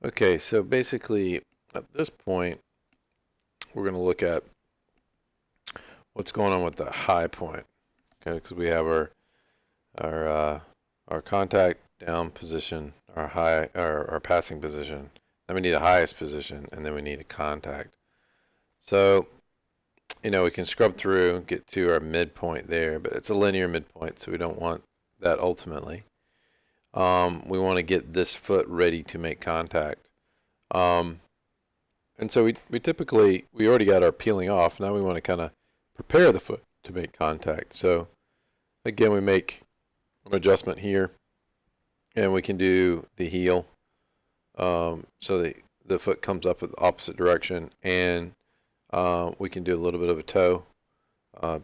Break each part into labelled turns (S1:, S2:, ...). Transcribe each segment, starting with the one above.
S1: Okay, so basically at this point, we're going to look at what's going on with that high point. Okay, because we have our contact down position, our passing position. Then we need a highest position, and then we need a contact. So, we can scrub through and get to our midpoint there, but it's a linear midpoint, so we don't want that ultimately. We want to get this foot ready to make contact. And so we typically, we already got our peeling off. Now we want to kind of prepare the foot to make contact. So again, we make an adjustment here, and we can do the heel. So the foot comes up in the opposite direction, and we can do a little bit of a toe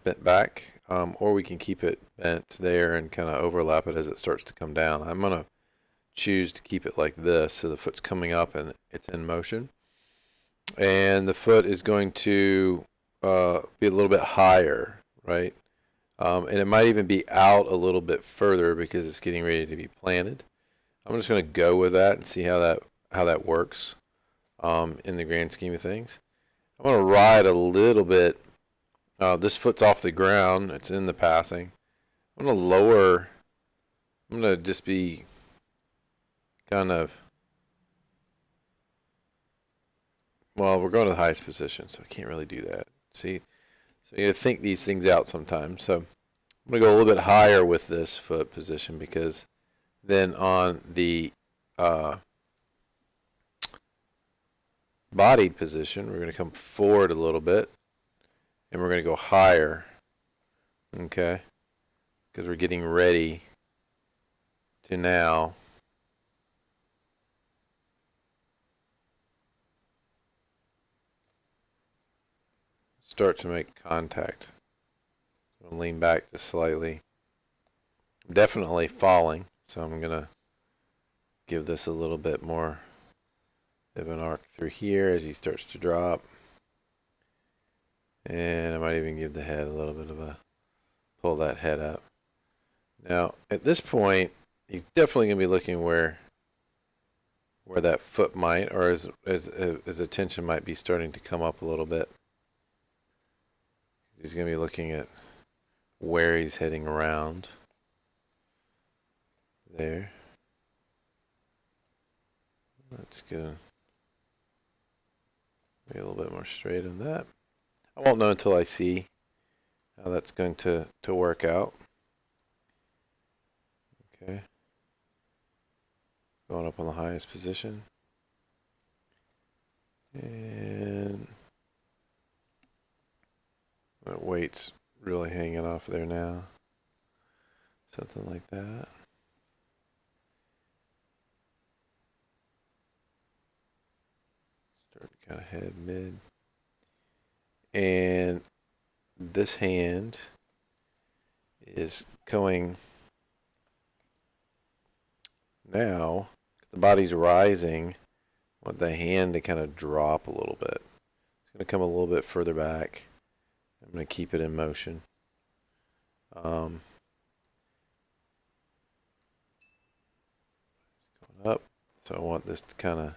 S1: bent back, or we can keep it bent there and kind of overlap it as it starts to come down. I'm going to choose to keep it like this, so the foot's coming up and it's in motion. And the foot is going to be a little bit higher, right? And it might even be out a little bit further because it's getting ready to be planted. I'm just going to go with that and see how that works in the grand scheme of things. I'm going to ride a little bit. This foot's off the ground. It's in the passing. I'm going to lower. I'm going to just be kind of, well, we're going to the highest position, so I can't really do that. See? So you got to think these things out sometimes. So I'm going to go a little bit higher with this foot position, because then on the bodied position, we're going to come forward a little bit, and we're going to go higher, okay, because we're getting ready to now start to make contact. I'm going to lean back just slightly. I'm definitely falling, so I'm going to give this a little bit more of an arc through here as he starts to drop. And I might even give the head a little bit of a pull that head up. Now, at this point, he's definitely going to be looking where that foot might, or his attention might be starting to come up a little bit. He's going to be looking at where he's heading around. There. Let's go maybe a little bit more straight on that. I won't know until I see how that's going to work out. Okay. Going up on the highest position. And that weight's really hanging off there now. Something like that. Start to kind of head mid. And this hand is going now, the body's rising. I want the hand to kind of drop a little bit. It's going to come a little bit further back. I'm going to keep it in motion. Going up. So I want this to kind of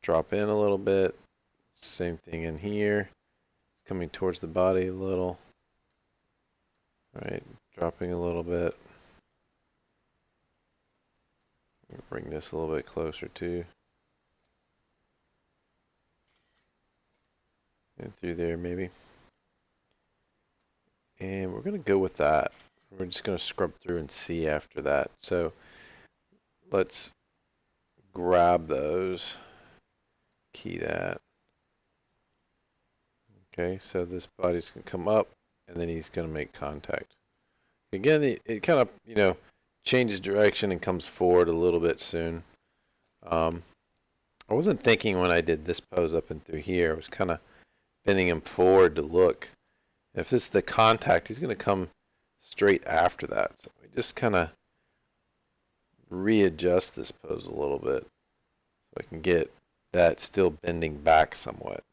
S1: drop in a little bit. Same thing in here. It's coming towards the body a little. Right, dropping a little bit. Bring this a little bit closer too. And through there maybe. And we're going to go with that. We're just going to scrub through and see after that. So let's grab those. Key that. Okay, so this body's going to come up, and then he's going to make contact. Again, it kind of, changes direction and comes forward a little bit soon. I wasn't thinking when I did this pose up and through here. I was kind of bending him forward to look. If this is the contact, he's going to come straight after that. So we just kind of readjust this pose a little bit so I can get that still bending back somewhat.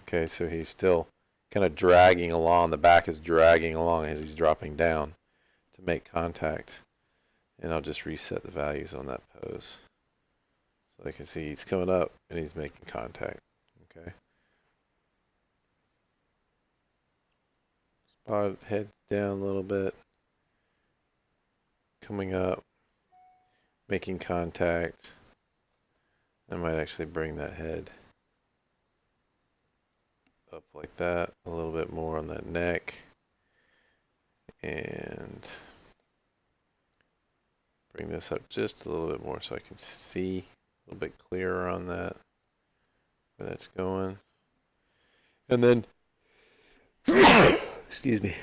S1: Okay, so he's still kind of dragging along. The back is dragging along as he's dropping down to make contact. And I'll just reset the values on that pose. So I can see he's coming up and he's making contact. Okay. Spot heads down a little bit. Coming up. Making contact. I might actually bring that head up like that. A little bit more on that neck. And bring this up just a little bit more so I can see a little bit clearer on that, where that's going. And then, excuse me.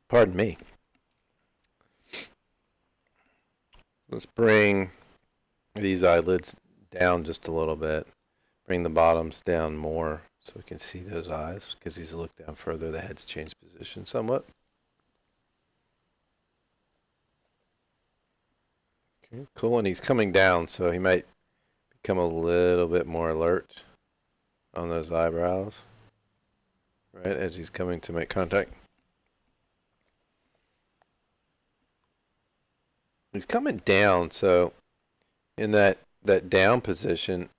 S1: Pardon me. Let's bring these eyelids down just a little bit. Bring the bottoms down more so we can see those eyes, because he's looked down further. The head's changed position somewhat. Okay, cool. And he's coming down, so he might become a little bit more alert on those eyebrows, right, as he's coming to make contact. He's coming down, so in that down position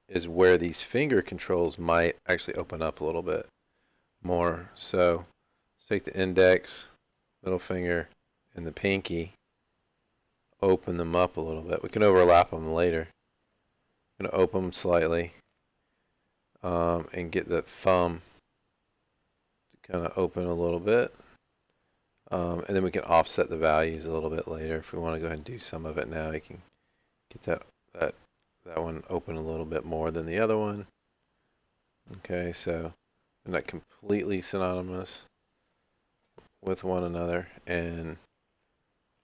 S1: is where these finger controls might actually open up a little bit more. So let's take the index, middle finger, and the pinky, open them up a little bit. We can overlap them later. I'm going to open them slightly and get that thumb to kind of open a little bit. And then we can offset the values a little bit later. If we want to go ahead and do some of it now, you can get that one open a little bit more than the other one. Okay, so they're not completely synonymous with one another and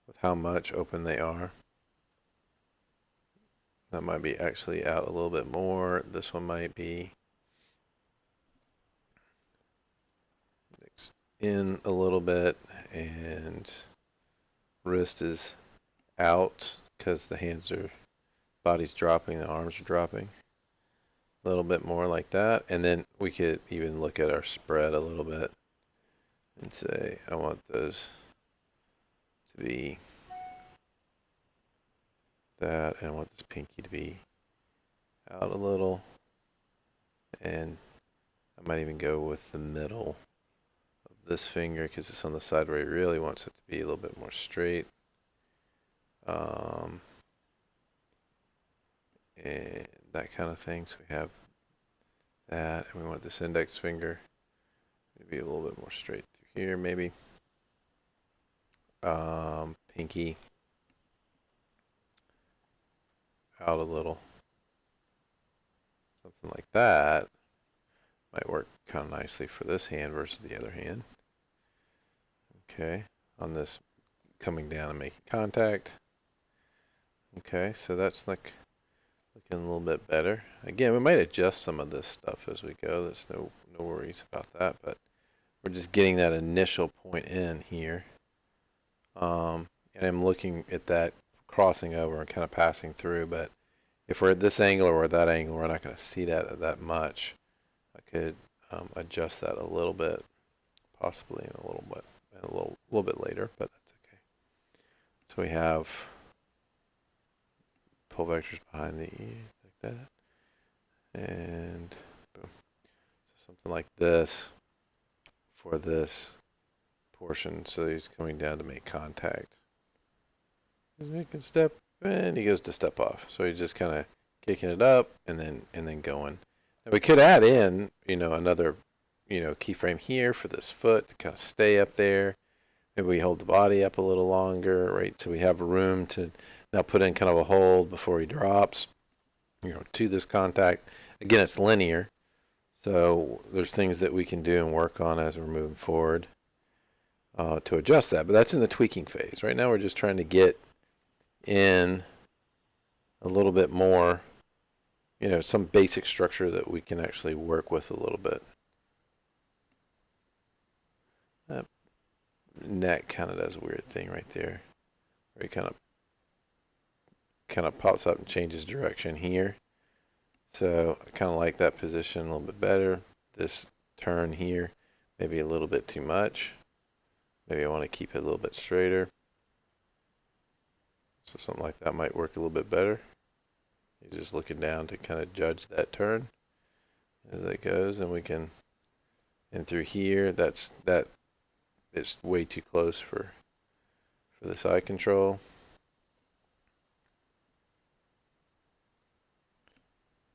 S1: with how much open they are. That might be actually out a little bit more. This one might be in a little bit, and wrist is out because the body's dropping, the arms are dropping. A little bit more like that. And then we could even look at our spread a little bit and say, I want those to be that, and I want this pinky to be out a little. And I might even go with the middle of this finger because it's on the side where he really wants it to be a little bit more straight. And that kind of thing. So we have that, and we want this index finger to be a little bit more straight through here, maybe. Pinky out a little. Something like that might work kind of nicely for this hand versus the other hand. Okay, on this coming down and making contact. Okay, so that's like looking a little bit better. Again, we might adjust some of this stuff as we go. There's no worries about that, but we're just getting that initial point in here. And I'm looking at that crossing over and kind of passing through, but if we're at this angle or at that angle, we're not going to see that much. I could adjust that a little bit, possibly in a little bit later, but that's okay. So we have pull vectors behind the E like that, and boom. So something like this for this portion. So he's coming down to make contact. He's making step, and he goes to step off. So he's just kind of kicking it up and then going. Now we could add in, another, keyframe here for this foot to kind of stay up there. Maybe we hold the body up a little longer, right? So we have room to now put in kind of a hold before he drops, to this contact. Again, it's linear. So there's things that we can do and work on as we're moving forward to adjust that. But that's in the tweaking phase. Right now we're just trying to get in a little bit more, some basic structure that we can actually work with a little bit. That neck kind of does a weird thing right there, where he kind of pops up and changes direction here. So I kind of like that position a little bit better. This turn here, maybe a little bit too much. Maybe I want to keep it a little bit straighter. So something like that might work a little bit better. He's just looking down to kind of judge that turn as it goes, and we can, and through here, that is way too close for the side control.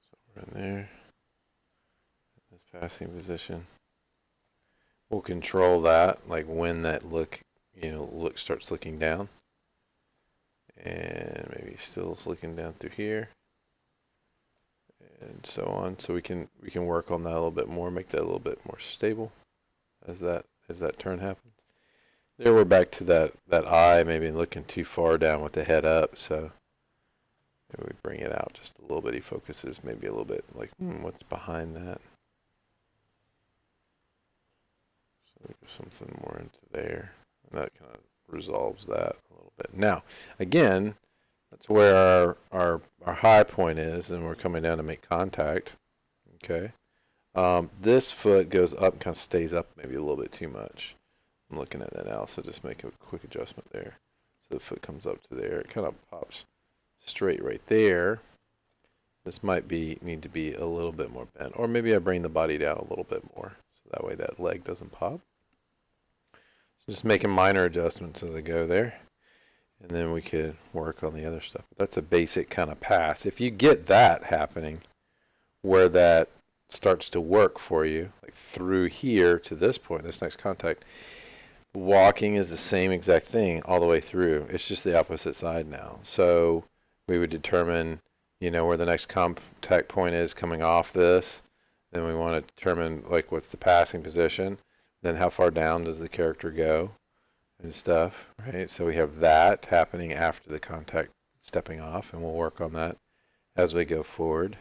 S1: So we're in there, this passing position. We'll control that, like when that look starts looking down, and maybe still is looking down through here, and so on. So we can work on that a little bit more, make that a little bit more stable as that turn happens. There we're back to that eye, maybe looking too far down with the head up. So maybe we bring it out just a little bit. He focuses maybe a little bit, like what's behind that. So we go something more into there, and that kind of resolves that a little bit. Now, again, that's where our high point is, and we're coming down to make contact. Okay, this foot goes up, kind of stays up maybe a little bit too much. I'm looking at that now, so just make a quick adjustment there. So the foot comes up to there. It kind of pops straight right there. This might need to be a little bit more bent, or maybe I bring the body down a little bit more, so that way that leg doesn't pop. So just making minor adjustments as I go there, and then we could work on the other stuff. But that's a basic kind of pass. If you get that happening, where that starts to work for you, like through here to this point, this next contact, walking is the same exact thing all the way through. It's just the opposite side now. So we would determine, where the next contact point is coming off this. Then we want to determine, like, what's the passing position. Then how far down does the character go and stuff, right? So we have that happening after the contact stepping off, and we'll work on that as we go forward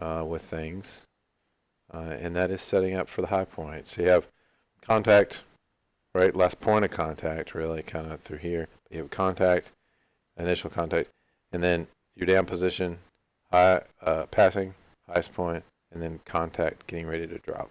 S1: with things. And that is setting up for the high point. So you have contact, right? Last point of contact, really, kind of through here. You have contact, initial contact, and then your down position, high passing, highest point, and then contact, getting ready to drop.